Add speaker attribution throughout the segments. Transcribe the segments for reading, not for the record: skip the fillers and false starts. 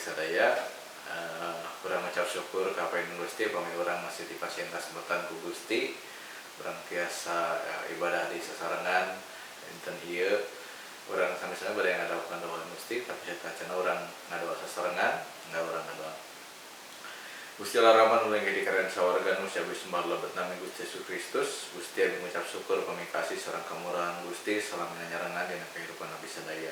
Speaker 1: sadaya. Urang ngucap syukur ka paening Gusti pami urang masih dipasieun kasempatan ku Gusti. Urang tiasa ibadah di sasarengan dinten ieu. Urang sami-sami bade ngadaokeun doa Gusti, tapi sateuaceuna urang ngadoa sasarengan, urang ngadoa. Gusti Allah Rahman ulah di karen sawarga nu sabi sembah lebet nami Gusti Yesus Kristus. Gusti abi ngucap syukur pami kasih sareng kamurahan Gusti salamina nyarengan dina kahirupan abdi sadaya.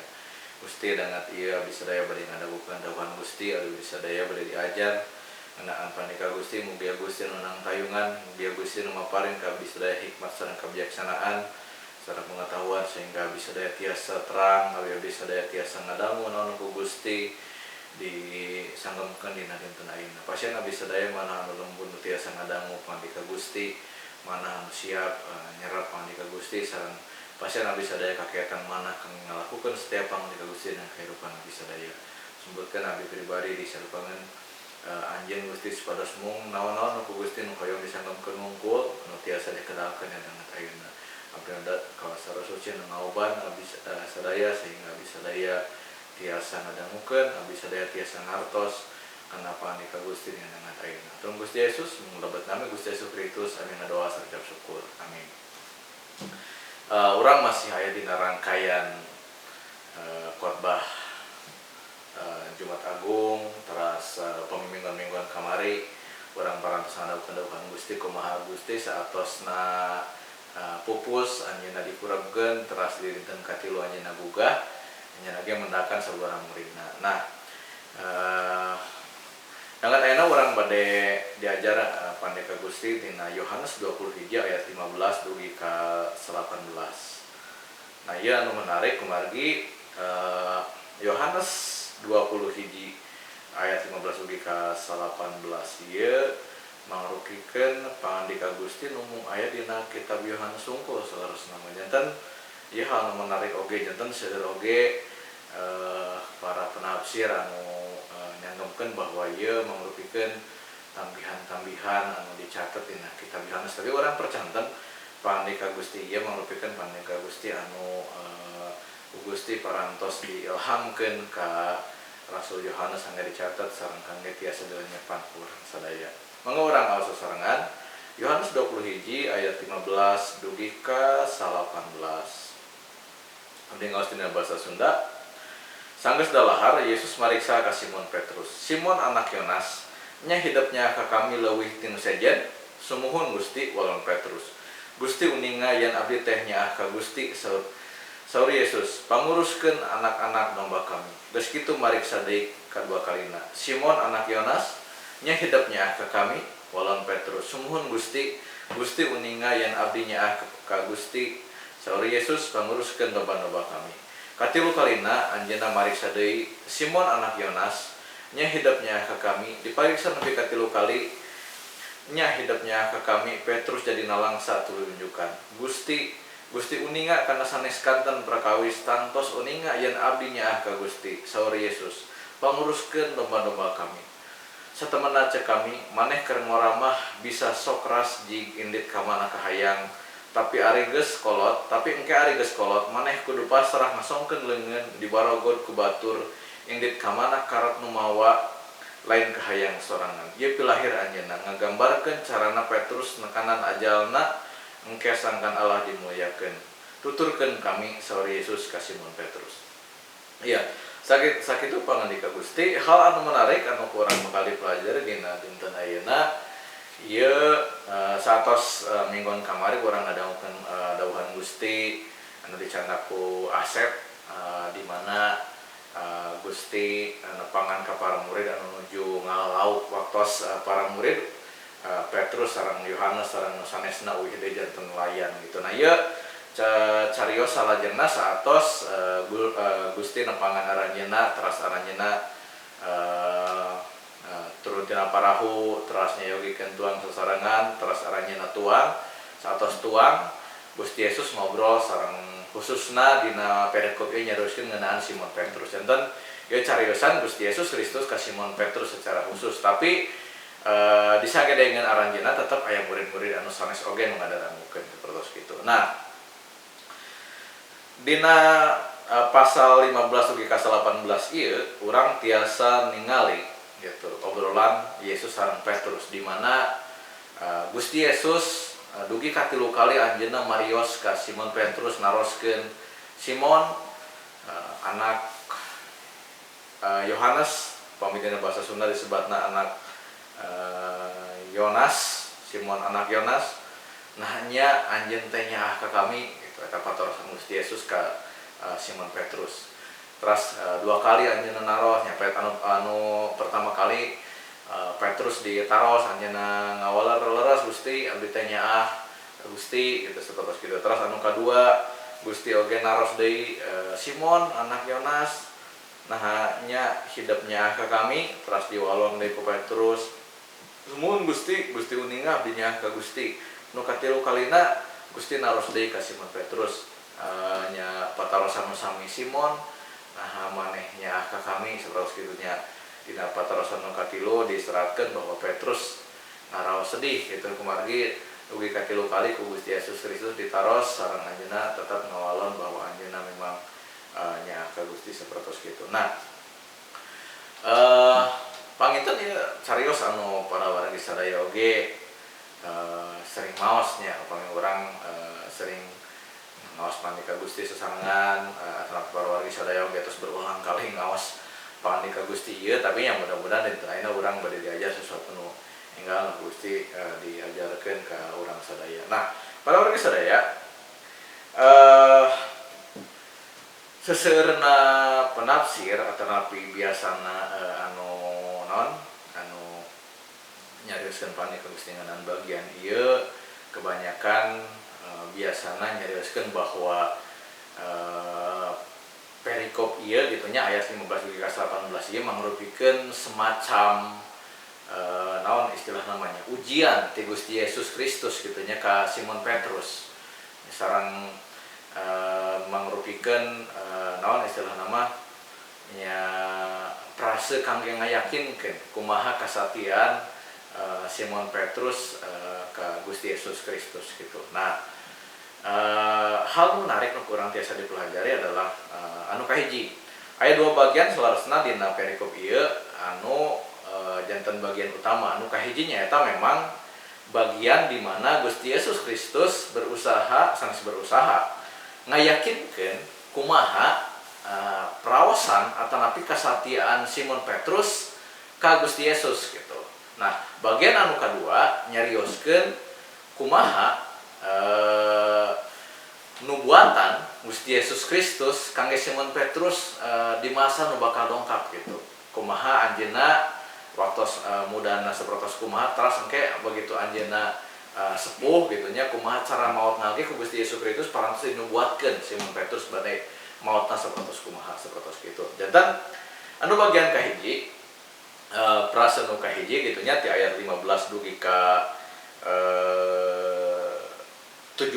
Speaker 1: Gusti dangat ieu abdi sadaya bade ngadagukeun dawuhan Gusti, abdi sadaya bade diajar ngeunaan pandika Gusti, mugia Gusti nu nang tayungan, mugia Gusti nu maparing ka abdi sadaya hikmat sareng kabijaksanaan sareng pengetahuan sehingga abdi sadaya tiasa terang, abdi sadaya tiasa ngadangu naon ku Gusti disanggemkeun dina dinten ayeuna. Pasien abdi sadaya manah anu lembut nu tiasa ngadangu pandika Gusti, manah anu siap nyerap pandika Gusti sareng pasien abdi sadaya kakeatan manah kang ngalakukeun setiap pandika Gusti dan kehidupan abdi sadaya. Sumberkeun abdi pribadi di sarupangan anjeun Gusti supados mung naon-naon ku Gusti nu hoyong disanggemkeun ngungkul anu tiasa dikenalkeun dangat ayeuna. Abdi nanda kawasa suci nu ngaoban abdi sadaya sehingga abdi sadaya tiasa ngadangukeun, abdi sadaya tiasa ngartos kana pandika Gusti dina dangat ayeuna. Turun Gusti Yesus mulebet nami Gusti Yesus Kristus, amin ngadoa sareng ucap syukur. Amin. Urang masih aya dina rangkaian khotbah Jumat Agung teras pamingguan-mingguan kamari urang parantos ngadaokeun dawuhan Gusti kumaha Gusti saatosna pupus anjeunna dikurebkeun teras di dinten katilu anjeunna gugah anjeunna ge mendakan sabaraha muridna. Nah, dangat ayeuna urang bade diajar pandika Gusti dina Yohanes 21 ayat 15 dugi ka 18. Nah, ieu anu menarik kumargi Yohanes 21 ayat 15 dugi ka 18 ieu mangrukikeun pangandika Gusti nu mung aya dina kitab Yohanes sungkul salerosna janten ieu hal nu menarik oge janten seueur oge para penafsir anu nyanggemkeun bahwa ieu mangrupikeun tambihan-tambihan anu dicatet dina kitab Yohanes. Tapi urang percanten pangandika Gusti ieu mangrupikeun pangandika Gusti anu Gusti parantos diilhamkeun ka Rasul Yohanes sangga dicatat sareng kangge tiasa dilenyepan ku urang sadaya. Mangga urang aos sasarengan Yohanes 21 ayat 15 dugi ka 18. Abdi ngaos dina basa Sunda. Sanggeus dalahar Yesus mariksa ka Simon Petrus. Simon anak Yonas, nya hidupnya ka kami leuwih tinu sejen? Sumuhun Gusti, walon Petrus. Gusti uninga yen abdi teh nyaah ka Gusti saur Yesus, panguruskeun anak-anak domba kami. Geus kitu mariksa deui kadua kalina. Simon anak Yonas, nya hidup nyaah ka kami, walon Petrus. Sumuhun Gusti, Gusti uninga yen abdi nyaah ka Gusti saur Yesus, panguruskeun domba-domba kami. Katilu kalina anjeunna mariksa deui Simon anak Yonas, nya hidup nyaah ka kami. Dipariksa nepi katilu kali, nya hidup nyaah ka kami. Petrus jadi nalangsa tuluy nunjukan. Gusti uninga kana sanes kanten prakawis tantos uninga yen abdi nyaah ka Gusti saur Yesus, panguruskeun domba-domba kami. Satemena cek kami maneh keur ngoramah bisa sok ras jig indit ka mana kahayang, tapi ari geus kolot, maneh kudu pasrah ngasongkeun leungeun dibarogod ku batur indit ka mana karat nu mawa lain kahayang sorangan. Ieu pilahir anjeunna ngagambarkeun carana Petrus nekanan ajalna engke sangkan Allah dimuliakeun. Tuturkeun kami saur Yesus ka Simon Petrus. Iya, sakitu pangandika Gusti. Hal anu menarik anu kurang bakal dipelajari dina dinten ayeuna ieu satos mingguan kamari urang ngadaokeun dawuhan Gusti anu dicandak ku Asep di mana Gusti nepangan ka para murid anu nuju ngalauk waktos para murid Petrus sareng Yohanes sareng sanesna uih deui janten nelayan gitu. Nah ieu carios salajengna saatos Gusti nepangan aranjeunna teras aranjeunna turun tina parahu teras nyayogikeun tuang sasarengan teras aranjeunna tuang saatos tuang Gusti Yesus ngobrol sareng khususna dina perikop ieu nyaroskeun ngeunaan Simon Petrus. Janten ieu cariosan Gusti Yesus Kristus ka Simon Petrus secara khusus, tapi disagedengeun aranjeunna tetep aya murid-murid anu sanes oge nu ngadarangukeun sapertos kitu. Nah, dina pasal 15 ugi ka 18 ieu urang tiasa ningali gitu obrolan Yesus sareng Petrus di mana Gusti Yesus dugi ka 3 kali anjeunna marios ka Simon Petrus naroskeun Simon anak Yohanes pamidina bahasa Sunda disebutna anak Yonas, Simon anak Yonas. Nah nya anjeun teh nyaah ka kami gitu eta patorosan Gusti Yesus ka Simon Petrus. Terus 2 kali anjeunna naros nya anu pertama kali Petrus ditaros anjeunna ngawaler-leres Gusti abdi teh nyaah Gusti gitu saterus kitu. Terus anu kadua Gusti oge naros deui Simon anak Yonas. Nah nya hidupnya ke kami terus diwalong deui ku Petrus. Sumun Gusti uninga abdi nyaah ka Gusti. Nu katilu kalina Gusti naros deui ka Simon Petrus. Nya patarosan sami Simon. Nah maneh nyaah ka kami saterus kitu nya. Dina patarosan nu katilu diseratkeun bahwa Petrus ngaraos sedih gitu kumargi ugi katilu kali ku Gusti Yesus Kristus ditaros sareng anjeunna tetap ngawalon bahwa anjeunna memang nyaah ka Gusti sapertos kitu. Nah, panginten ieu carios anu para wargi sadaya oge sering maos nya upami urang sering ngaos pangandika Gusti sesarengan antara para wargi sadaya oge terus berulang kali ngaos pangandika Gusti ieu tapi yang mudah-mudahan dinten ayeuna urang bade diajar sesuatu nu enggal Gusti diajarkeun ka urang sadaya. Nah, para wargi sadaya seseueurna penafsir atau napi biasana anu nyarioskeun pangandika Gusti ngeunaan bagian ieu kebanyakan biasana nyarioskeun bahwa perikop ieu gitu nya ayat 15 ugi ka 18 ieu mangrupikeun semacam istilah namanya ujian ti Gusti Yesus Kristus gitu nya ka Simon Petrus. Sareng mangrupikeun istilah nama nya prase kangge ngayakinkeun kumaha kasatian Simon Petrus ka Gusti Yesus Kristus gitu. Nah, hal menarik nu kurang tiasa dipelajari adalah anu kahiji. Aya 2 bagian salarosna dina perikop ieu anu janten bagian utama anu kahiji nya eta memang bagian di mana Gusti Yesus Kristus sanes berusaha ngayakinkeun kumaha praosan atanapi kasatiaan Simon Petrus ka Gusti Yesus gitu. Nah, bagian anu kadua nyarioskeun kumaha nubuatan Gusti Yesus Kristus kangge Simon Petrus di masa nu bakal dongkap gitu. Kumaha anjeunna waktu mudana sapertos kumaha teras engke begitu anjeunna sepuh gitu nya kumaha cara maot nage ku Gusti Yesus Kristus parantos dinubuatkeun Simon Petrus bade maotna sapertos kumaha sapertos kitu. Janten anu bagian kahiji prase nu kahiji gitu nya ti ayat 15 dugi ka 17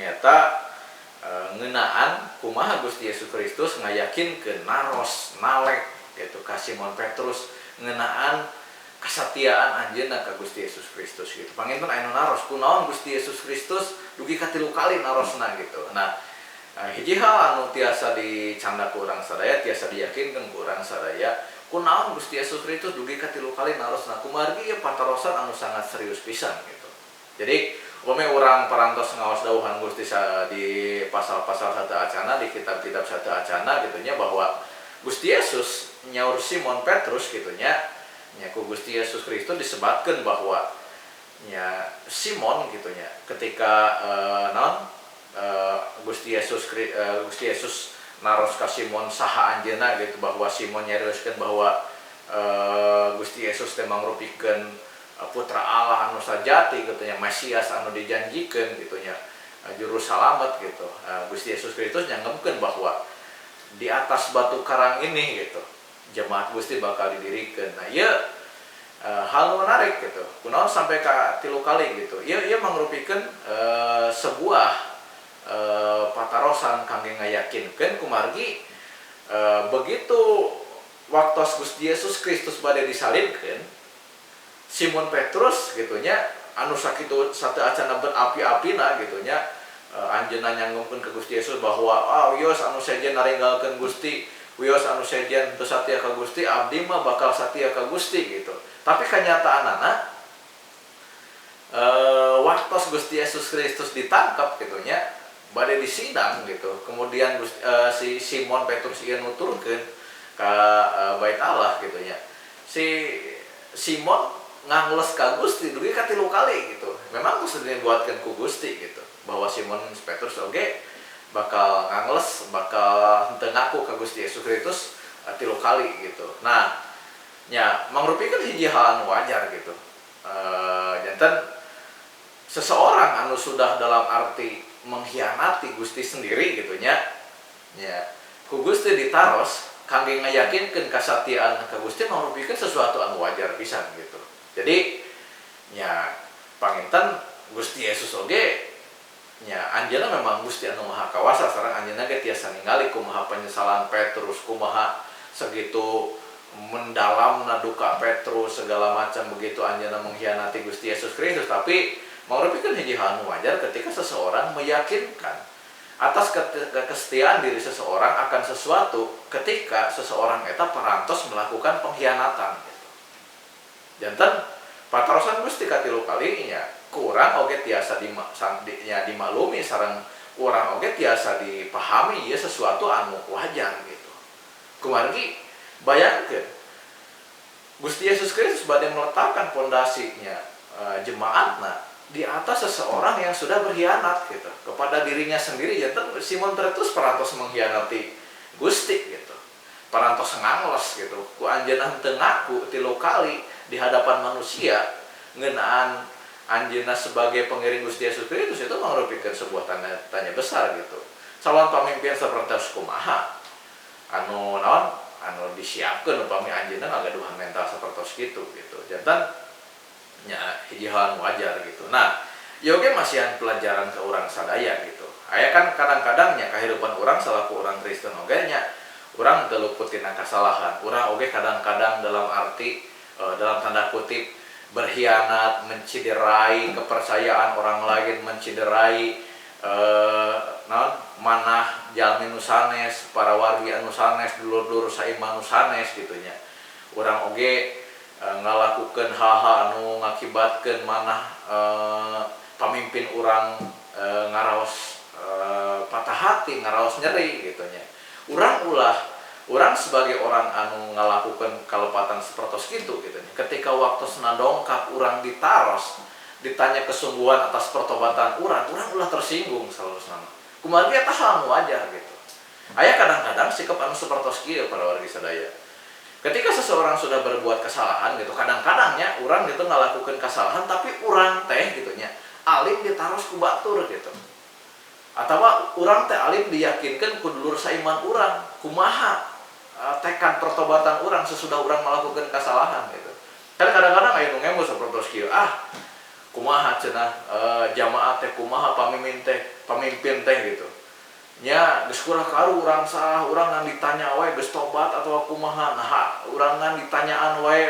Speaker 1: nyata ngeunaan kumaha Gusti Yesus Kristus ngayakinkeun naros nalek gitu ka Simon Petrus ngeunaan kasatiaan anjeunna ka Gusti Yesus Kristus gitu. Panginten aya nu naros kunaon Gusti Yesus Kristus dugi ka 3 kali narosna gitu. Nah, hiji hal anu tiasa dicanda ku urang sadaya tiasa diyakinkeun ku urang sadaya kunaon Gusti Yesus Kristus dugi ka 3 kali narosna kumargi ieu patarosan anu sangat serius pisan gitu. Jadi upami urang parantos ngaos dawuhan Gusti di pasal-pasal sateacana di kitab-kitab sateacana gitu nya bahwa Gusti Yesus nyaur Simon Petrus gitu nya ku Gusti Yesus Kristus disebatkeun bahwa nya Simon gitu nya ketika Gusti Yesus naros ka Simon saha anjeunna gitu bahwa Simon nyarioskeun bahwa Gusti Yesus teh mangrupikeun putra Allah anu sajati gitu nya Mesias anu dijanjikeun gitu nya juru salamet gitu. Gusti Yesus Kristus nyanggepkeun bahwa di atas batu karang ini gitu jemaat Gusti bakal didirikan. Nah, ieu hal menarik gitu. Kunaon sampai ka 3 kali gitu. Ieu mangrupikeun sebuah patarosan kangge ngayakinkeun kumargi begitu waktos Gusti Yesus Kristus bade disalibkeun Simon Petrus gitu nya anu sakitu sateacana berapi-apina gitu nya anjeunna nyanggungkeun ke Gusti Yesus bahwa wios anu sejen naringgalkeun Gusti, wios anu sejen teu satia ka Gusti, abdi mah bakal satia ka Gusti gitu. Tapi kenyataanana waktos Gusti Yesus Kristus ditangkap gitunya, bade disidang gitu. Kemudian si Simon Petrus ieu nuturkeun ka bait Allah gitunya. Si Simon ngangles ka Gusti dugi ka 3 kali gitu. Memang geus dibuatkeun ku Gusti gitu. Bahwa Simon Petrus oge bakal ngangles, bakal henteu ngaku ka Gusti Yesus Kristus 3 kali gitu. Nah, nya mangrupikeun hiji hal anu wajar gitu. Janten seseorang anu sudah dalam arti mengkhianati Gusti sendiri gitu nya. Ya, ku Gusti ditaros kangge ngayakinkeun kasatiaan ka Gusti mangrupikeun sesuatu anu wajar pisan gitu. Jadi nya panginten Gusti Yesus oge nya anjeunna memang Gusti anu maha kawasa sareng anjeunna ge tiasa ningali kumaha penyesalan Petrus, kumaha segitu mendalamna duka Petrus segala macam begitu anjeunna mengkhianati Gusti Yesus Kristus. Tapi mangrupikeun hiji hal anu wajar ketika seseorang meyakinkan atas kesetiaan diri seseorang akan sesuatu ketika seseorang eta parantos melakukan pengkhianatan gitu. Janten patarosan Gusti ka 3 kali nya kurang oge tiasa dimaklumi sareng urang oge tiasa dipahami ieu sesuatu anu wajar gitu. Kumargi bayangkeun Gusti Yesus Kristus bade meletakkan pondasinya jemaatna di atas seseorang yang sudah berkhianat gitu kepada dirinya sendiri. Janten Simon Petrus parantos mengkhianati Gusti gitu, parantos ngangles gitu ku anjeunna henteu ngaku 3 kali di hadapan manusia ngeunaan anjeunna sebagai pengiring Gusti Yesus Kristus. Itu mangrupikeun sebuah tanya besar gitu. Calon pamimpin sapertos kumaha anu naon anu disiapkeun upami anjeunna ngagaduhan mental sapertos gitu. Janten nya hiji hal wajar gitu. Nah, ieu ge masihan pelajaran ke urang sadaya gitu. Aya kan kadang-kadang nya kahirupan urang salaku urang Kristen oge nya urang teu luput tina kasalahan. Urang oge kadang-kadang dalam arti dalam tanda kutip berkhianat, menciderai kepercayaan orang lain, menciderai manah jalmi nu sanes, para wargi anu sanes, dulur-dulur saiman nu sanes gitu nya. Urang oge ngalakukeun hal-hal anu ngakibatkeun manah pamimpin urang ngaraos patah hati, ngaraos nyeri gitu nya. Urang sebagai orang anu ngalakukeun kalepatan sapertos kitu gitu nya. Ketika waktosna dongkap urang ditaros, ditanya kesungguhan atas pertobatan urang ulah tersinggung salusna. Kumaha eta hal anu wajar gitu. Aya kadang-kadang sikap anu sapertos kieu para wargi sadaya. Ketika seseorang sudah berbuat kesalahan gitu, kadang-kadangnya urang gitu ngalakukeun kesalahan tapi urang teh gitu nya alim ditaros ku batur gitu. Atawa urang teh alim diyakinkeun ku dulur saiman urang kumaha tekad pertobatan urang sesudah urang melakukan kesalahan gitu. Kan kadang-kadang aya nu ngemo sapertos kieu, kumaha cenah jamaah teh kumaha pamimpin teh gitu. Nya geus kurang karu urang salah, urang ngan ditanya wae geus tobat atau kumaha. Nah, urang ngan ditanyaan wae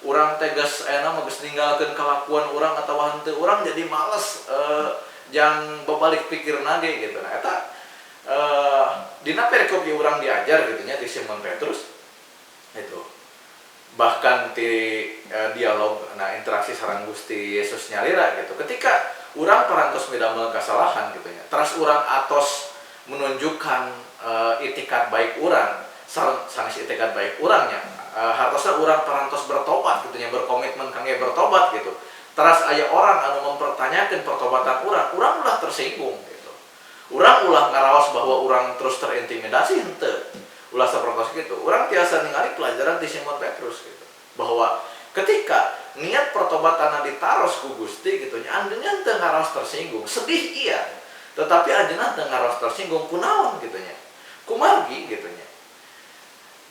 Speaker 1: urang teh geus ayeuna mah geus ninggalkeun kalakuan urang atawa henteu. Urang jadi males jang babalik pikirna ge gitu. Nah eta dina perikop ieu urang diajar gitu nya di Simon Petrus itu. Bahkan di dialog interaksi sareng Gusti Yesus nyalira gitu. Ketika urang parantos midamel kasalahan gitu nya. Teras urang atos menunjukkan itikat baik urang, sanes itikat baik urangnya. Hartosna urang parantos bertobat gitu nya, berkomitmen kangge bertobat gitu. Teras aya orang anu mempertanyakan pertobatan urang ulah tersinggung gitu. Urang ulah ngaraos bahwa urang terus terintimidasi henteu. Ulah sapertos gitu. Urang tiasa ningali pelajaran di Simon Petrus gitu. Bahwa ketika niat pertobatanna ditaros ku Gusti gitu nya, anjeunna teu ngaraos tersinggung, sedih iya. Tetapi anjeunna teu ngaraos tersinggung kunaon gitu nya. Kumargi gitu nya.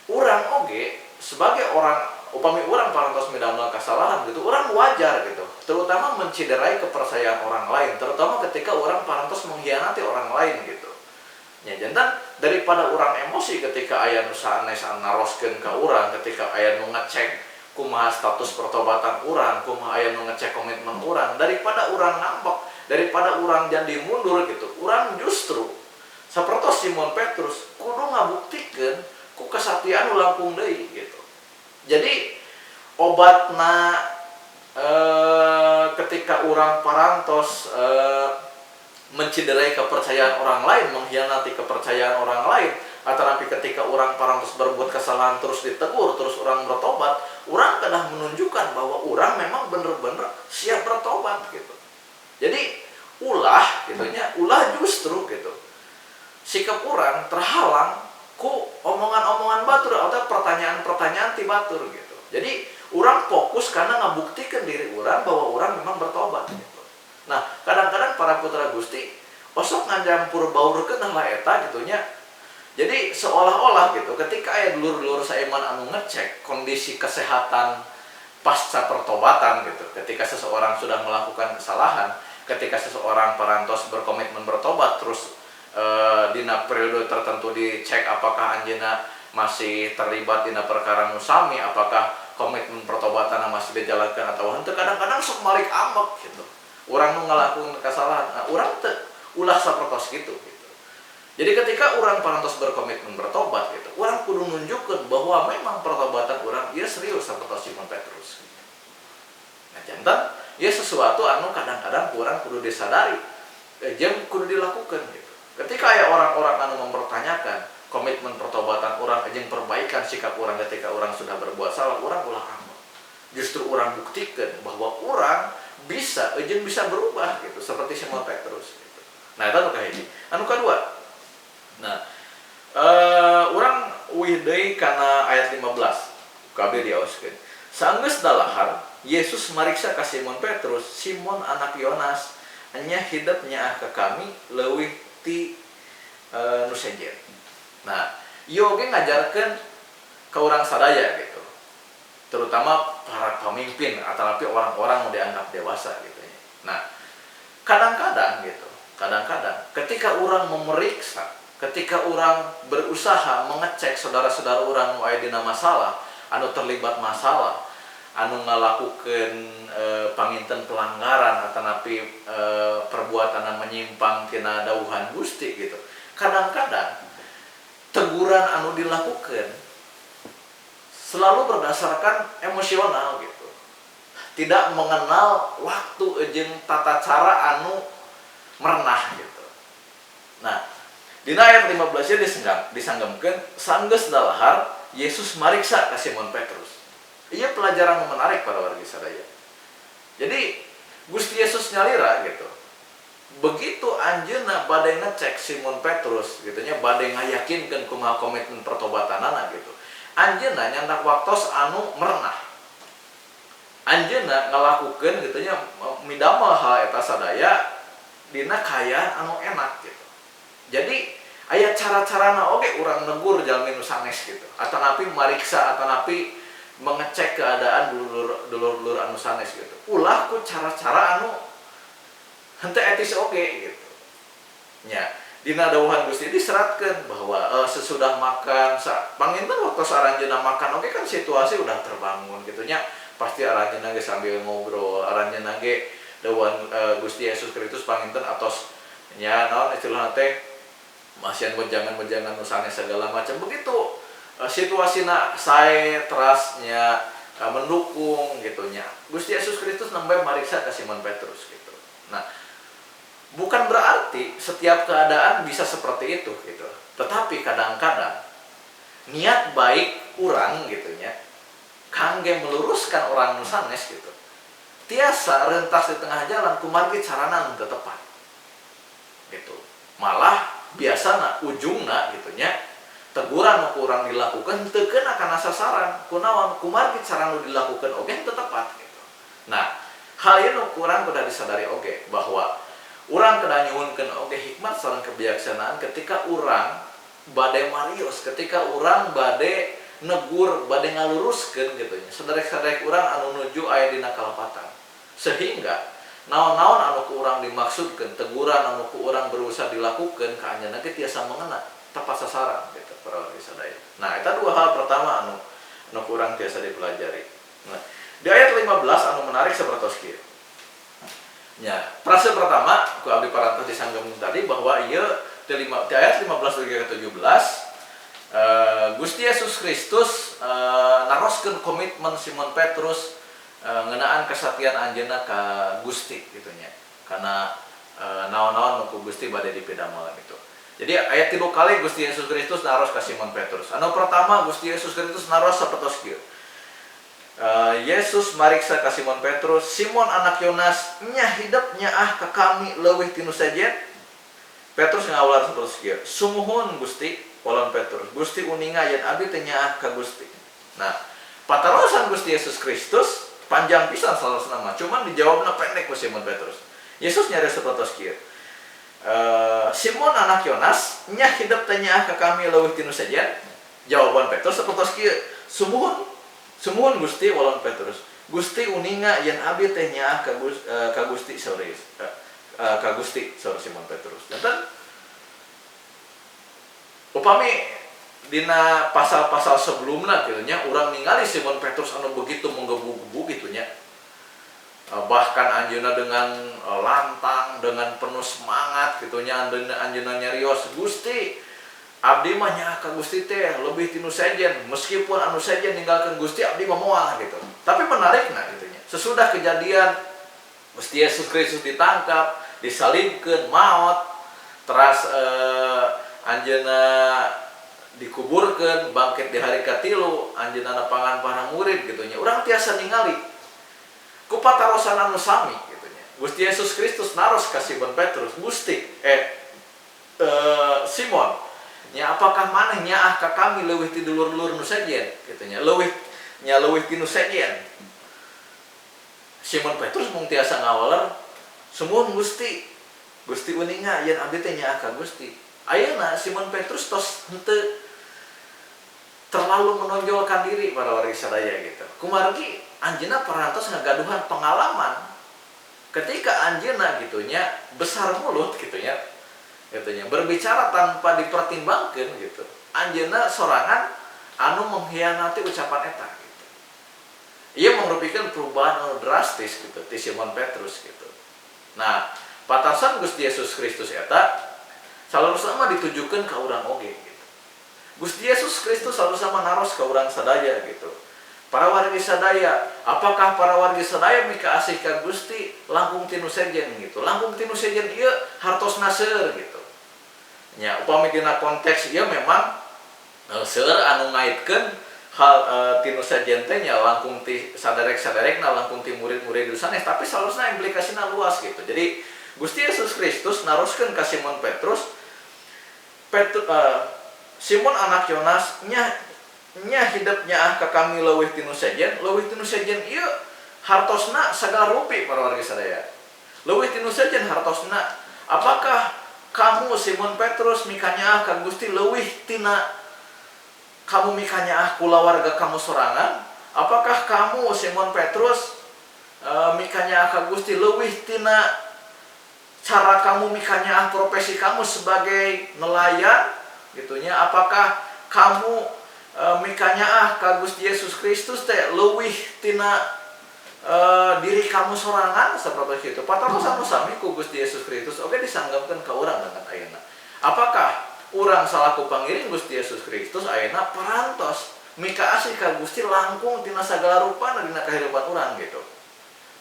Speaker 1: Urang oge sebagai orang upami urang parantos midamel kasalahan gitu, urang wajar gitu. Terutama menciderai kepercayaan orang lain, terutama ketika urang parantos mengkhianati orang lain gitu. Nya janten daripada urang emosi ketika aya nu sanes naroskeun ka urang, ketika aya nu ngecek kumaha status pertobatan urang, kumaha aya nu ngecek komitmen urang, daripada urang ngambek, daripada orang jadi mundur gitu, orang justru sapertos Simon Petrus kudu ngabuktikan ku kesatian langkung deui gitu. Jadi obatna ketika orang parantos menciderai kepercayaan orang lain, mengkhianati kepercayaan orang lain, atau nanti ketika orang parantos berbuat kesalahan terus ditegur, terus orang bertobat, orang kadang menunjukkan bahwa orang memang bener-bener siap bertobat gitu. Jadi ulah gitunya, ulah justru gitu sikap orang terhalang ku omongan-omongan batur atau pertanyaan-pertanyaan ti batur gitu. Jadi orang fokus karena ngabuktikan diri orang bahwa orang memang bertobat gitu. Nah, kadang-kadang para putra Gusti osok ngajampur baurkeun lah eta gitunya. Jadi seolah-olah gitu ketika aya dulur-dulur saeman anu ngecek kondisi kesehatan pasca pertobatan gitu. Ketika seseorang sudah melakukan kesalahan, ketika seseorang parantos berkomitmen bertobat terus dina periode tertentu dicek apakah anjeunna masih terlibat dina perkara nu sami, apakah komitmen pertobatan masih dijalankan atau henteu, kadang-kadang sok malik ambek gitu. Urang nu ngalakuin kesalahan, nah, urang teu ulah sapertos gitu. Jadi ketika orang parantos berkomitmen bertobat gitu, orang kudu nunjukkeun bahwa memang pertobatan orang ieu serius sapertos Simon Petrus. Nah, jantan ieu sesuatu anu kadang-kadang orang kudu disadari, jeung kudu dilakukan gitu. Ketika aya orang-orang anu mempertanyakan komitmen pertobatan orang, jeung perbaikan sikap orang ketika orang sudah berbuat salah, orang ulah ambek. Justru orang buktikan bahwa orang bisa jeung bisa berubah gitu, seperti Simon Petrus gitu. Nah, eta nu kahiji. Anu kadua, nah, urang uih deui kana ayat 15. Kabeh diaoskeun. Saenggeus dalahar, Yesus mariksa ka Simon Petrus, "Simon anak Yonas, nya hideep nyaah ka kami leuwih ti nu sejen." Nah, ieu oge ngajarkeun ka urang sadaya gitu. Terutama para pemimpin atau orang-orang yang dianggap dewasa gitu ya. Nah, kadang-kadang gitu, ketika orang memeriksa, ketika orang berusaha mengecek saudara-saudara orang nu aya dina masalah, anu terlibat masalah, anu ngalakukeun panginten pelanggaran atau napi perbuatan anu menyimpang tina dawuhan Gusti gitu. Kadang-kadang teguran anu dilakukan selalu berdasarkan emosional gitu. Tidak mengenal waktu jeung tata cara anu merenah gitu. Nah, dina ayat 15 disanggemkeun saenggeus dalahar Yesus mariksa ka Simon Petrus. Ieu pelajaran menarik para wargi sadaya. Jadi Gusti Yesus nyalira gitu. Begitu anjeunna bade ngecek Simon Petrus gitu nya, bade ngayakinkeun kumaha komitmen pertobatanana gitu. Anjeunna nyandak waktos anu merenah. Anjeunna ngalakukeun gitu nya midamel hal eta sadaya dina kayaan anu enak gitu. Jadi aya cara-carana oge urang negur jalmi nu sanes gitu. Atanapi mariksa, atanapi mengecek keadaan dulur-dulur anu sanes gitu. Ulah ku cara-cara anu henteu etis oge gitu. Nya, dina dawuhan Gusti diseratkeun bahwa sesudah makan panginten waktu aranjeunna makan oge kan situasi udah terbangun gitu nya. Pasti aranjeunna ge sambil ngobrol, aranjeunna ge dawuhan Gusti Yesus Kristus panginten atos nya naon istilahna teh masian wejangan-wejangan nu sanes segala macam begitu. Situasina sae terasnya mendukung gitu nya. Gusti Yesus Kristus nembe mariksa ka Simon Petrus gitu. Nah, bukan berarti setiap keadaan bisa seperti itu gitu. Tetapi kadang-kadang niat baik urang gitu nya kangge meluruskan orang nu sanes gitu. Tiasa rentas di tengah jalan kumargi carana nu teu tepat. Gitu. Malah biasana ujungna gitu nya teguran nu urang dilakukan teu keuna kana sasaran. Kunaon kumargi cara nu dilakukan oge teu tepat gitu. Nah, hal ieu nu urang kudu disadari oge bahwa urang kudu nyuhunkeun oge hikmat sareng kebijaksanaan ketika urang bade marios, ketika urang bade negur, bade ngaluruskeun gitu nya. Saderek-saderek urang anu nuju aya dina kalepatan. Sehingga naon-naon anu ku urang dimaksudkeun, teguran anu ku urang berusaha dilakukeun ka anjeunna ge tiasa mangena tepat sasaran gitu para wargi sadaya. Nah, eta dua hal pertama anu ku urang tiasa dipelajari. Nah, di ayat 15 anu menarik sapertos kieu. Ya, prase pertama ku abdi parantos disanggem tadi bahwa ieu di ayat 15 ke 17 Gusti Yesus Kristus naroskeun komitmen Simon Petrus ngeunaan kesatian anjeunna ka Gusti gitu nya. Karena naon-naon ku Gusti bade dipidamel gitu. Jadi ayat 3 kali Gusti Yesus Kristus naros ka Simon Petrus. Anu pertama Gusti Yesus Kristus naros sapertos kieu. Yesus mariksa ka Simon Petrus, Simon anak Yonas, nya hidup nya ka kami leuwih tinu sajen. Petrus ngawular sapertos kieu. Sumuhun Gusti, walon Petrus. Gusti uninga yen abdi teh nyaah ka Gusti. Nah, patarosan Gusti Yesus Kristus panjang pisan salasna mah, cuman dijawabna pendek ku Simon Petrus. Yesus nyari sapertos kieu. Simon anak Yonas, nya hidup teh nyaah ka kami leuwih tinu sajen. Jawaban Petrus sapertos kieu. Sumuhun Gusti walon Petrus. Gusti uninga yen abdi teh nyaah ka Gusti sauri. Ka Gusti saur Simon Petrus. Dan upami dina pasal-pasal sebelumna kitu nya urang ningali Simon Petrus anu begitu menggebu-gebu kitu nya. Bahkan anjeunna dengan lantang, dengan penuh semangat kitu nya anjeunna nyarios, Gusti abdi mah nyaah ka Gusti teh leuwih tinu sajen, meskipun anu sajen ninggalkeun Gusti abdi mah moal gitu. Tapi menarikna kitu nya. Sesudah kejadian Gusti Yesus Kristus ditangkap, disalibkeun, maot, teras anjeunna dikuburkeun, bangkit di hari katilu, anjeunna napangan para murid gitu nya. Urang tiasa ningali ku patarosan anu sami gitu nya. Gusti Yesus Kristus naros ka Simon Petrus, Gusti Simon, nya apakah maneh nyaah ka kami leuwih ti dulur-dulur nu sajen gitu nya. Leuwih tinu sajen. Simon Petrus mung tiasa ngawaler, sumuhun Gusti. Gusti uninga yen abdi teh nyaah ka Gusti. Ayeuna Simon Petrus tos henteu terlalu menonjolkan diri para wargi sadaya gitu. Kumargi anjeunna parantos ngagaduhan pengalaman ketika anjeunna gitu nya besar mulut gitu nya. Berbicara tanpa dipertimbangkan gitu. Anjeunna sorangan anu mengkhianati ucapan eta gitu. Ia merupakan perubahan anu drastis gitu di Simon Petrus gitu. Nah, patasan Gusti Yesus Kristus eta selalu sama ditujukan ke urang oge gitu. Gusti Yesus Kristus selalu sama naros ke urang sadaya gitu. Para wargi sadaya, apakah para wargi sadaya mika asih ka Gusti langkung tinu sajen gitu. Langkung tinu sajen ieu hartosna seueur gitu. Nya upami dina konteks ieu memang seueur anu ngaitkeun hal tinu sajen teh nya langkung ti saderek-saderekna, langkung ti murid-murid sanes, tapi salusna implikasina luas gitu. Jadi Gusti Yesus Kristus naroskeun ka Simon Petrus, Simon anak Yonas nya hidup nyaah ka kami leuwih tinu sajen. Leuwih tinu sajen ieu hartosna sagala rupi para wargi sadaya. Leuwih tinu sajen hartosna. Apakah kamu Simon Petrus mika nyaah ka Gusti leuwih tina kamu mika nyaah kulawarga kamu sorangan? Apakah kamu Simon Petrus mika nyaah ka Gusti leuwih tina cara kamu mika nyaah profesi kamu sebagai nelayan gitunya? Apakah kamu mika nyaah ka Gusti Yesus Kristus teh leuwih tina diri kamu sorangan sapertos kitu? Pataros anu sami ku Gusti Yesus Kristus oge disanggapkeun ka urang dengan ayeuna. Apakah urang salaku pangiring Gusti Yesus Kristus ayeuna parantos mika asih ka Gusti langkung tina sagala rupana dina kahirupan urang gitu.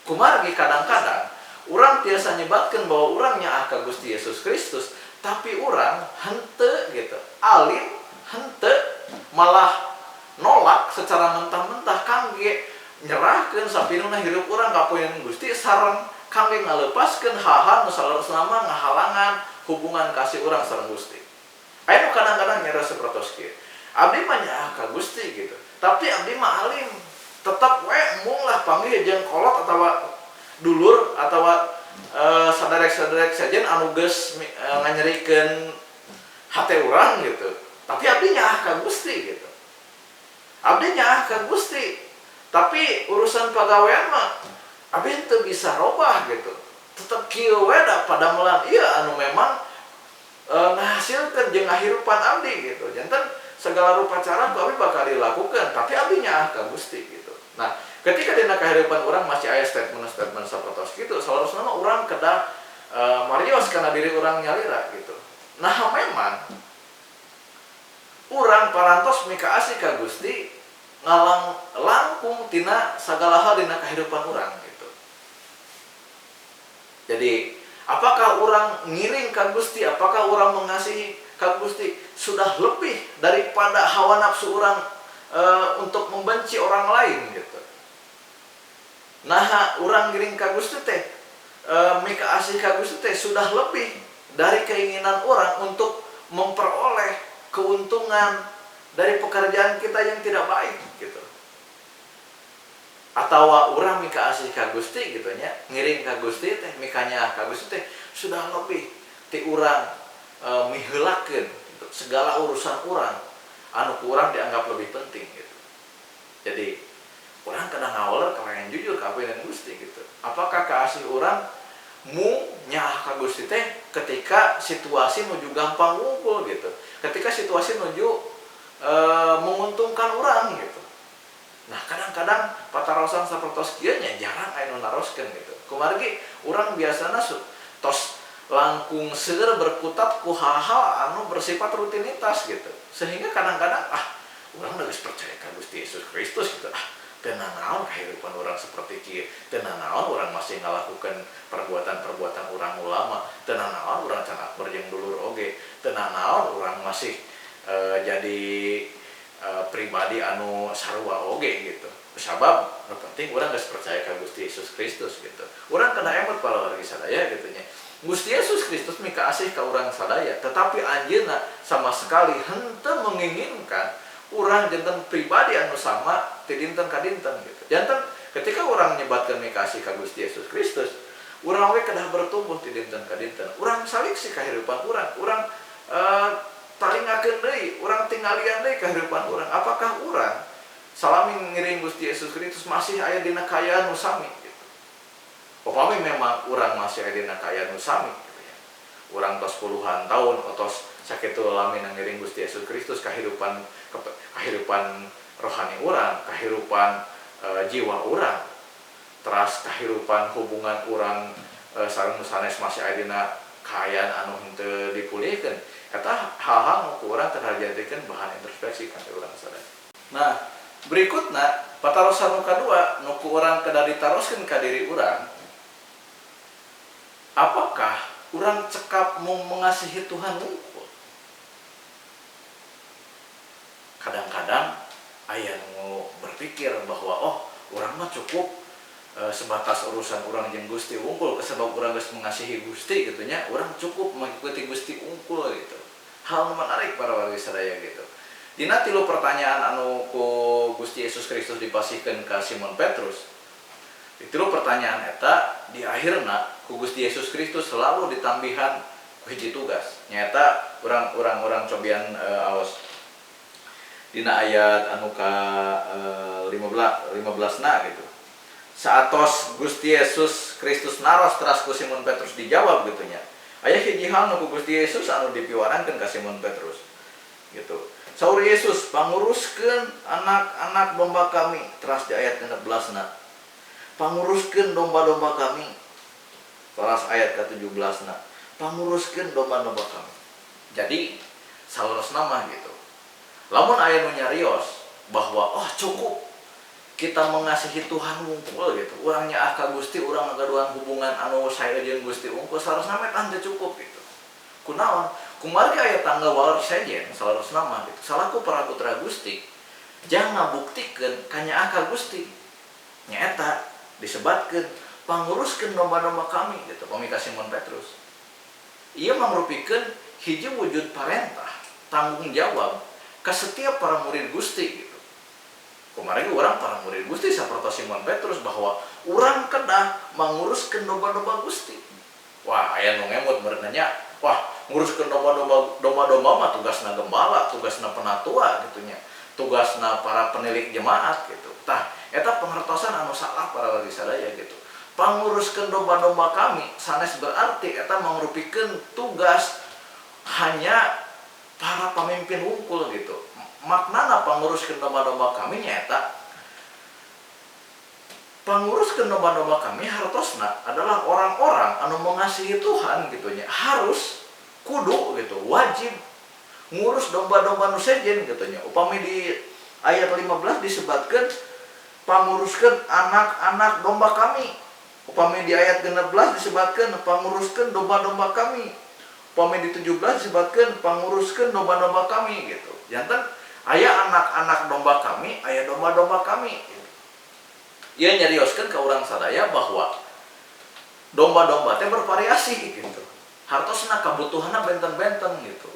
Speaker 1: Kumargi kadang-kadang urang tiasa nyebatkeun bahwa urang nyaah ka Gusti Yesus Kristus, tapi urang henteu gitu. Alim henteu, malah nolak secara mentah-mentah kangge nyerahkeun sapinuna hirup urang ka poeun Gusti sareng kangge ngaleupaskeun hal-hal nu salerosna mah ngahalangan hubungan kasih urang sareng Gusti. Aya nu kadang-kadang nyara sapertos kieu. Abdi mah nyaah ka Gusti gitu. Tapi abdi mah alim, tetep we mung lah panggih jeung kolot atawa dulur atawa saderek-saderek sajen anu geus nganyerikeun hate urang gitu. Tapi abdi nyaah ka Gusti gitu. Abdi nyaah ka Gusti. Tapi urusan pagawean mah abdi teu bisa robah gitu. Tetep kieu we da padamelan ieu anu memang ngahasilkeun jeung ngahirupan abdi gitu. Janten segala rupa cara abdi bakal dilakukan, tapi abdi nyaah ka Gusti gitu. Nah, ketika dina kehidupan orang masih aya statement sapertos kitu, salarosna mah urang kedah marios kana diri urang nyalira gitu. Nah memang urang parantos mika asih ka Gusti ngalang langkung tina sagala hal dina kehidupan urang gitu. Jadi apakah orang ngiring ka Gusti, apakah orang mengasihi ka Gusti sudah lebih daripada hawa nafsu orang untuk membenci orang lain gitu. Nah, orang ngiring ka Gusti teh mika asih ka Gusti teh sudah lebih dari keinginan orang untuk memperoleh keuntungan dari pekerjaan kita yang tidak baik gitu. Atau orang mika asih ka Gusti gitu nya, ngiring ka Gusti teh mikanya ka Gusti teh sudah lebih ti urang miheulakeun gitu, segala urusan urang anu ku urang dianggap lebih penting gitu. Jadi urang kadang ngawaler kalayan jujur ka apeun Gusti gitu. Apakah kaasih urang mu nyaah ka Gusti teh ketika situasi menuju gampang ngumpul gitu. Ketika situasi menuju menguntungkan urang gitu. Nah kadang-kadang patarosan sapertos kieu nya jarang aya nu naroskeun gitu. Kumargi urang biasana tos langkung seueur berkutat ku hal-hal anu bersifat rutinitas gitu. Sehingga kadang-kadang urang geus percaya ka Gusti Yesus Kristus gitu. Teu naon kehidupan urang seperti kieu. Teu naon urang masih ngalakukeun perbuatan-perbuatan urang ulama. Teu naon urang can akbar jeung dulur oge. Teu naon urang masih jadi pribadi anu sarua oge gitu. Sabab nu penting urang geus percaya ka Gusti Yesus Kristus gitu. Urang kena emot palawargi sadaya gitu nya. Gusti Yesus Kristus mika asih ka urang sadaya, tetapi anjeunna sama sekali henteu menginginkan urang janten pribadi anu sama ti dinten ka dinten gitu. Janten ketika urang nyebatkeun mika asih ka Gusti Yesus Kristus, urang we kedah bertumbuh ti dinten ka dinten. Urang saliksi kahirupan urang talingakeun deui, urang tinggalian deui kahirupan urang. Apakah urang salami ngiring Gusti Yesus Kristus masih aya dina kaayaan nu sami gitu. Upami memang urang masih aya dina kaayaan nu sami gitu ya. Urang tos puluhan tahun tos sakitu lami ngiring Gusti Yesus Kristus kahirupan rohani urang, kahirupan jiwa urang. Teras kahirupan hubungan urang sareng sanes masih aya dina kaayaan anu henteu dipulihkeun. Eta hal-hal nu ku urang kedah jadikeun bahan introspeksi ka urang sadaya. Nah, berikutna patarosan nu kadua nu ku urang kedah ditaroskeun ka diri urang. Apakah urang cekap mengasihi Tuhan unggul? Kadang-kadang aya nu berpikir bahwa urang mah cukup sebatas urusan urang jeung Gusti unggul sebab urang geus mengasihi Gusti gitu nya, urang cukup mengikuti Gusti unggul gitu. Hal nu menarik para wargi sadaya gitu. Dina 3 pertanyaan anu ku Gusti Yesus Kristus dipasihkeun ka Simon Petrus. Di 3 pertanyaan eta di akhirna ku Gusti Yesus Kristus selalu ditambihan hiji tugas. Nyata urang cobian aos dina ayat anu ka 15na gitu. Saatos Gusti Yesus Kristus naros teras ku Simon Petrus dijawab gitu nya. Aya hiji hal nu ku Gusti Yesus anu dipiwarankeun ka Simon Petrus. Gitu. Saur Yesus, panguruskeun anak-anak domba kami, teras di ayat 16na. Panguruskeun domba-domba kami. Teras ayat ke-17na. Panguruskeun domba-domba kami. Jadi saurosna mah gitu. Lamun aya nu nyarios bahwa cukup kita mengasihi Tuhan unggul gitu. Urang nyaah ka Gusti, urang ngagaduhan hubungan anu sae jeung Gusti unggul saharusna mah teu cukup gitu. Kunaon? Kumargi aya tangga waler sejen saharusna mah gitu. Salaku para putra Gusti, jang ngabuktikeun ka nyaah ka Gusti. Nyaeta disebatkeun panguruskeun domba-domba kami gitu. Pamika Simon Petrus. Ieu mangrupikeun hiji wujud parentah, tanggung jawab ka setiap para murid Gusti gitu. Kumargi urang para murid Gusti sapertos Simon Petrus bahwa urang kedah manguruskeun domba-domba Gusti. Wah, aya nu ngemut beurna nya. Wah, nguruskeun domba-domba mah tugasna gembala, tugasna penatua gitu nya. Tugasna para penilik jemaat gitu. Tah, eta pengertosan anu salah para wargi sadaya gitu. Panguruskeun domba-domba kami sanes berarti eta mangrupikeun tugas hanya para pemimpin wungkul gitu. Maknana panguruskeun domba-domba kami nyaeta panguruskeun domba-domba kami hartosna adalah orang-orang anu mengasihi Tuhan gitunya, harus kudu gitu, wajib ngurus domba-domba nu sejen gitunya. Upami di ayat 15 disebutkan panguruskeun anak-anak domba kami. Upami di ayat 16 disebutkan panguruskeun domba-domba kami. Upami di 17 disebutkan panguruskeun domba-domba kami gitu. Janten aya anak-anak domba kami, aya domba-domba kami. Ia nyarioskeun ka urang sadaya bahwa domba-domba teh bervariasi gitu. Hartosna kabutuhanna benten-benten gitu.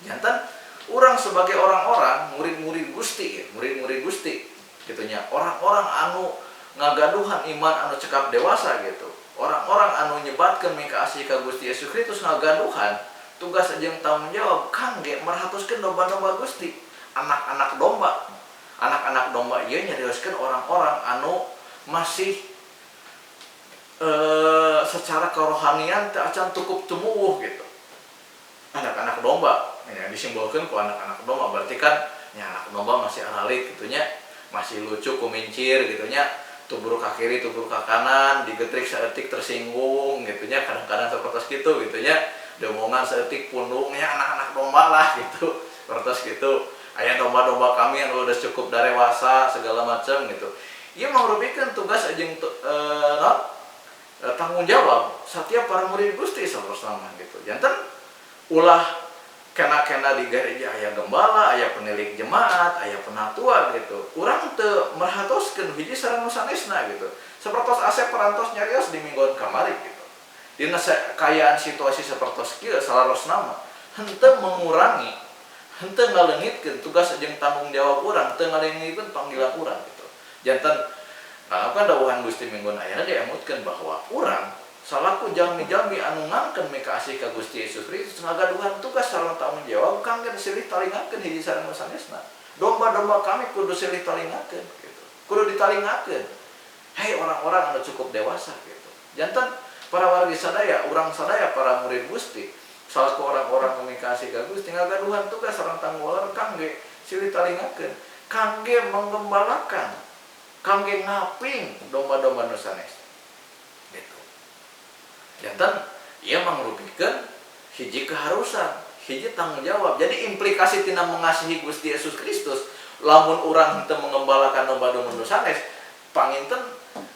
Speaker 1: Janten urang sebagai orang-orang murid-murid Gusti, murid-murid Gusti gitunya. Orang-orang anu ngagaduhan iman anu cekap dewasa gitu. Orang-orang anu nyebatkeun mikaasih ka Gusti Yesus Kristus ngagaduhan tugas jeung tanggung jawab kangge merhatoskeun domba-domba Gusti. Anak-anak domba. Anak-anak domba ieu nyarioskeun orang-orang anu masih secara kerohanian teu acan cukup tumuwuh gitu. Anak-anak domba ya disimbolkeun ku anak-anak domba, berarti kan ya anak domba masih aralik gitunya, masih lucu kumincir gitunya, tubur ka kiri tubur ka kanan, digetrik saeutik tersinggung gitunya, kadang-kadang sapertos kitu gitunya, demongan saeutik pundungnya anak-anak domba lah gitu. Sapertos kitu. Aya domba-domba kami yang udah cukup darewasa segala macam gitu. Ieu mangrupikeun tugas jeung tanggung jawab setiap para murid Gusti saurasna gitu. Janten ulah kena-kena di gereja aya gembala, aya penilik jemaat, aya penatua gitu. Urang teu merhatoskeun hiji sareng nu sanesna gitu. Sapertos Asep perantos nyarios di mingguan kamari gitu. Dina kaayaan situasi sapertos kieu salarosna mah henteu mengurangi, henteu ngaleungitkeun tugas jeung tanggung jawab urang, teu ngaleungitkeun panggilan urang gitu. Janten apa dawuhan Gusti mingguan ayeuna diemutkeun bahwa urang salaku jalmi-jalmi anu ngangkeun mikaasih ka Gusti Yesus Kristus ngagaduhan tugas sareng tanggung jawab kangge silih talingakeun hiji sareng nu sanesna. Domba-domba kami kudu silih talingakeun gitu. Kudu ditalingakeun. Hei orang-orang anu cukup dewasa gitu. Janten para wargi sadaya, urang sadaya para murid Gusti, salaku orang-orang nu mikaasih ka Gusti ngagaduhan tugas sareng tanggung jawab kangge silih talingakeun, kangge menggembalakan, kangge ngaping domba-domba nu sanes. Janten ia mangrupikeun hiji keharusan, hiji tanggung jawab. Jadi implikasi tina mengasihi Gusti Yesus Kristus, lamun urang teu mengembalakan domba-domba nu sanes, panginten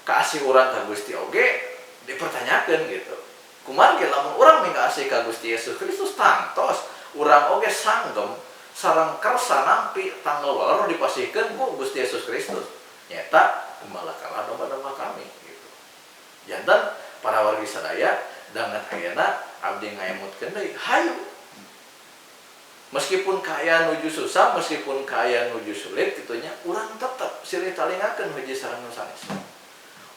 Speaker 1: kaasih urang ka Gusti oge dipertanyakeun gitu. Kumaha ge lamun urang mengasihi ka Gusti Yesus Kristus tangtos urang oge sanggem sareng kersa nampi tanggal walar dipasihkeun ku Gusti Yesus Kristus. Nyata gembalakanlah domba-domba kami gitu. Janten para wargi sadaya dangan ayeuna abdi ngaemutkeun deui hayu. Meskipun kaya nuju susah, meskipun kaya nuju sulit gitunya, urang tetep silih talingakeun hiji sareng nu sanesna.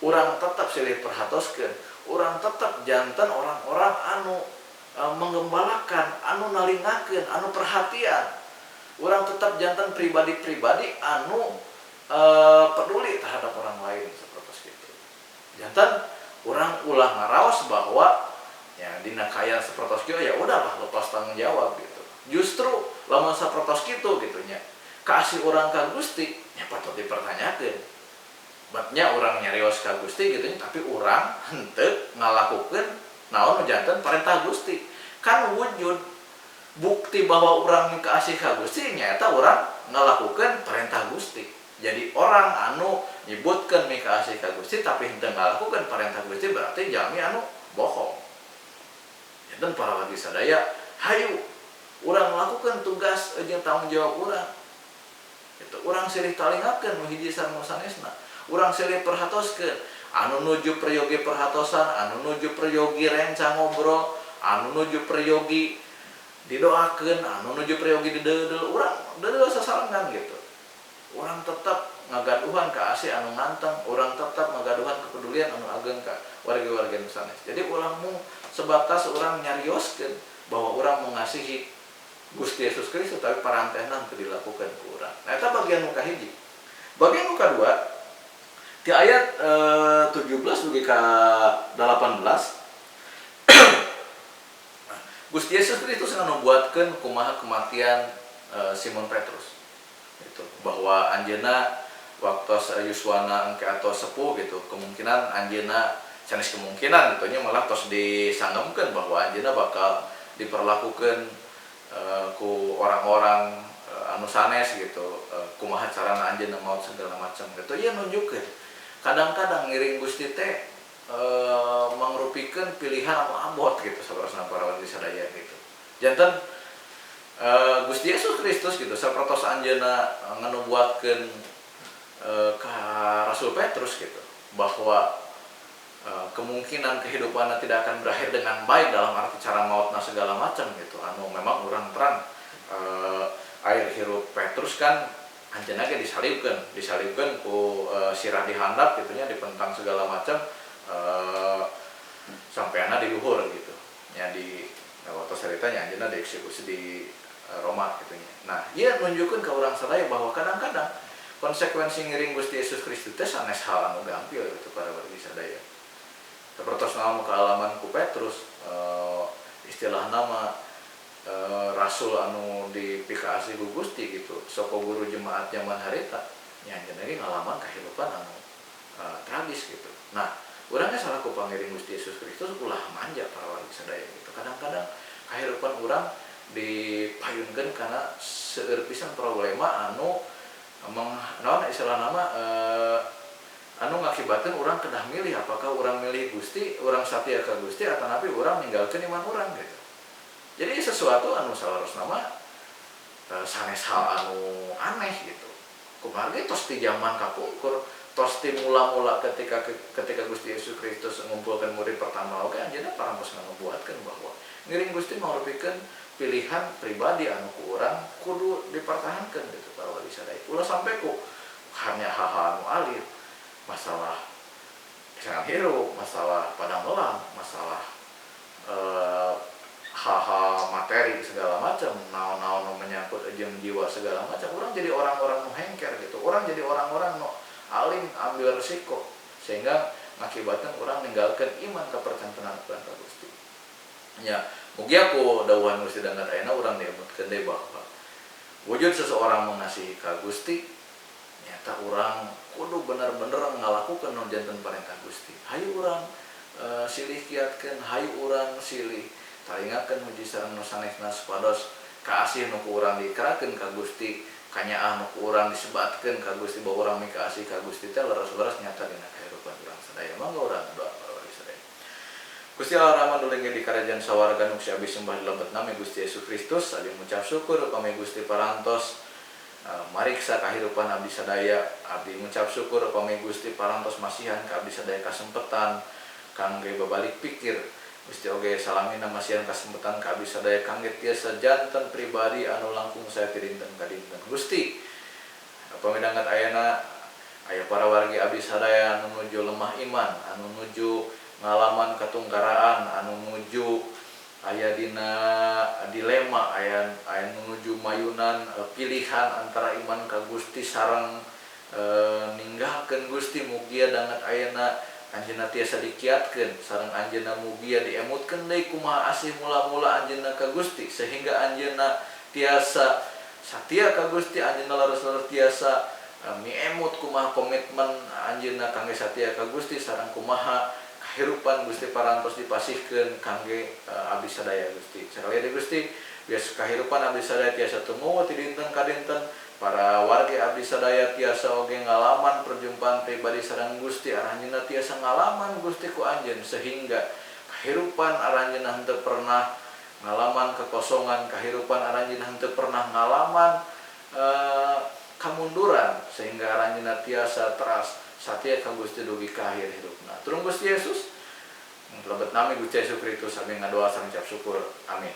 Speaker 1: Urang tetep silih perhatoskeun, urang tetep janten orang-orang anu menggembalakan, anu nalingakeun, anu perhatian. Urang tetep janten pribadi-pribadi anu peduli terhadap orang lain sapertos kitu. Janten urang ulah ngaraos bahwa ya dina kaya sapertos kieu ya udahlah lepas tanggung jawab gitu. Justru lamun sapertos kitu gitu nya. Kaasih urang ka Gusti nya patut dipertanyakeun. Batnya urang nyarios ka Gusti gitu nya tapi urang henteu ngalakukeun naon nu janten parentah Gusti. Kan wujud bukti bahwa urang kaasih ka Gusti nya eta urang ngalakukeun parentah Gusti. Jadi orang anu nyebutkeun mikaasih ka Gusti tapi henteu ngalakukeun parentah Gusti berarti jalmi anu bohong. Janten para wargi sadaya, hayu urang ngalakukeun tugas jeung tanggung jawab urang. Gitu. Urang silih talingakeun nu hiji sareng nu sanesna. Urang silih perhatoskeun anu nuju prayogi perhatosan, anu nuju prayogi renca ngobrol, anu nuju prayogi didoakeun, anu nuju prayogi dideudel, urang deudel sasarengan gitu. Orang tetap ngagaduhan ka ase anu nganteng, orang tetap ngagaduhan kepedulian anu ageng ka warga-warga nu sanes. Jadi urang mung sebatas urang nyarioskeun bahwa urang mengasihi Gusti Yesus Kristus tapi parantehna teu dilakukeun ku urang. Nah eta bagian nu kahiji. Bagian nu kadua di ayat 17 dugi ka 18 Gusti Yesus Kristus nganubuatkeun kumaha kematian Simon Petrus. Itu bahwa anjeunna waktu Yuswana engke atau sepuh gitu, kemungkinan anjeunna sanes kemungkinan gitu nya malah tos disanggemkeun bahwa anjeunna bakal diperlakukan ku orang-orang anu sanes gitu, kumaha carana anjeunna maot segala macam gitu. Ieu nunjukkeun kadang-kadang ngiring Gusti teh mangrupikeun pilihan anu abot gitu sabarosna para wargi sadaya gitu. Janten Gusti Yesus Kristus gitu sapertos anjeunna nganubuatkeun ka Rasul Petrus gitu bahwa kemungkinan kehidupannya tidak akan berakhir dengan baik dalam arti cara mautna segala macam gitu. Anu memang urang terang air hirup Petrus kan anjeunna ge disalibkeun ku sirah dihandap gitunya, dipentang segala macam sampeana di luhur gitu. Nya di waktu ceritanya anjeunna dieksekusi di Roma gitunya. Nah, ieu nunjukkeun ka urang sadaya bahwa kadang-kadang konsekuensi ngiring Gusti Yesus Kristus teh sanes hal anu gampil gitu para wargi sadaya. Sapertos naon kealaman ku Petrus, istilah nama rasul anu dipikaasi ku Gusti gitu, soko guru jemaat zaman harita nya anjeunna ge ngalaman kahirupan anu tragis gitu. Nah, urang ge salaku pangiring Gusti Yesus Kristus ulah manja para wargi sadaya gitu. Kadang-kadang kahirupan urang dipayunkeun kana seueur pisan problema anu naon istilah nama anu ngakibatkeun urang kedah milih apakah urang milih Gusti, urang satia ka Gusti atanapi urang ninggalkeun iman urang gitu. Jadi sesuatu anu sawarosna mah sanes hal anu aneh gitu. Kumaha ge tos ti zaman kapungkur, tos ti mula-mula ketika Gusti Yesus Kristus ngumpulkeun murid pertama oge anjeunna parantos nganubuatkeun bahwa ngiring Gusti mangrupikeun pilihan pribadi anu ku urang kudu dipertahankeun gitu para wargi sadaya. Ulah sampai ku hanya hal-hal anu alit, masalah kesenangan hirup, masalah padang melang, masalah hal-hal materi segala macam, naon-naon menyangkut jeung jiwa segala macam, orang jadi orang-orang nu hengker gitu, orang jadi orang-orang nu alim ambil resiko sehingga ngakibatkeun urang ninggalkeun iman kepercayaan ka Gusti. Nya mugi aku dawuhan Gusti dangan ayeuna urang diemutkeun deui bahwa wujud seseorang mengasihi ka Gusti nyata urang kudu bener-bener ngalakukeun nu janten parentah Gusti. Hayu urang silih kiatkeun, hayu urang silih taringakeun muji sareng nu sanesna supados kaasih nu ku urang dikerakeun ka Gusti, kanyaah nu ku urang disebatkeun ka Gusti bahwa urang mikaasih ka Gusti teh leres-leres nyata dina kahirupan urang sadaya. Mangga urang doa para wargi sadaya. Gusti Allah Rahman dulenge di karajaan sawarga nu si abdi sembah dilebet nami Gusti Yesus Kristus, abdi ngucap syukur upami Gusti parantos mariksa kahirupan abdi sadaya, abdi ngucap syukur upami Gusti parantos masihan ka abdi sadaya kasempetan kangge babalik pikir. Gusti oge salamina masihan kasempetan ka abdi sadaya kangge tiasa janten pribadi anu langkung saya tidinten ka dinten. Gusti upami dangat ayeuna aya para wargi abdi sadaya anu nuju lemah iman, anu nuju ngalaman katunggaraan, anu nuju aya dina dilema, aya nuju mayunan pilihan antara iman ka Gusti sareng ninggalkeun Gusti. Mugia dangat ayeuna anjeunna tiasa dikiatkeun sareng anjeunna mugia diemutkeun deui kumaha asih mula-mula anjeunna ka Gusti sehingga anjeunna tiasa satia ka Gusti, anjeunna leres-leres tiasa miemut kumaha komitmen anjeunna kangge satia ka Gusti sareng kumaha kahirupan Gusti parantos dipasihkeun kangge abdi sadaya Gusti. Sakali deui Gusti biasa kahirupan abdi sadaya tiasa tumuju ti dinten ka dinten, para wargi abdi sadaya tiasa oge ngalaman perjumpaan pribadi sareng Gusti, aranjeunna tiasa ngalaman Gusti ku anjeun sehingga kahirupan aranjeunna henteu pernah ngalaman kekosongan, kahirupan aranjeunna henteu pernah ngalaman kamunduran sehingga aranjeunna tiasa teras satia ka Gusti dugi ka akhir hidupna. Turun Gusti Yesus lebet nami Gusti Yesus Kristus abdi ngadoa sareng ngucap syukur. Amin.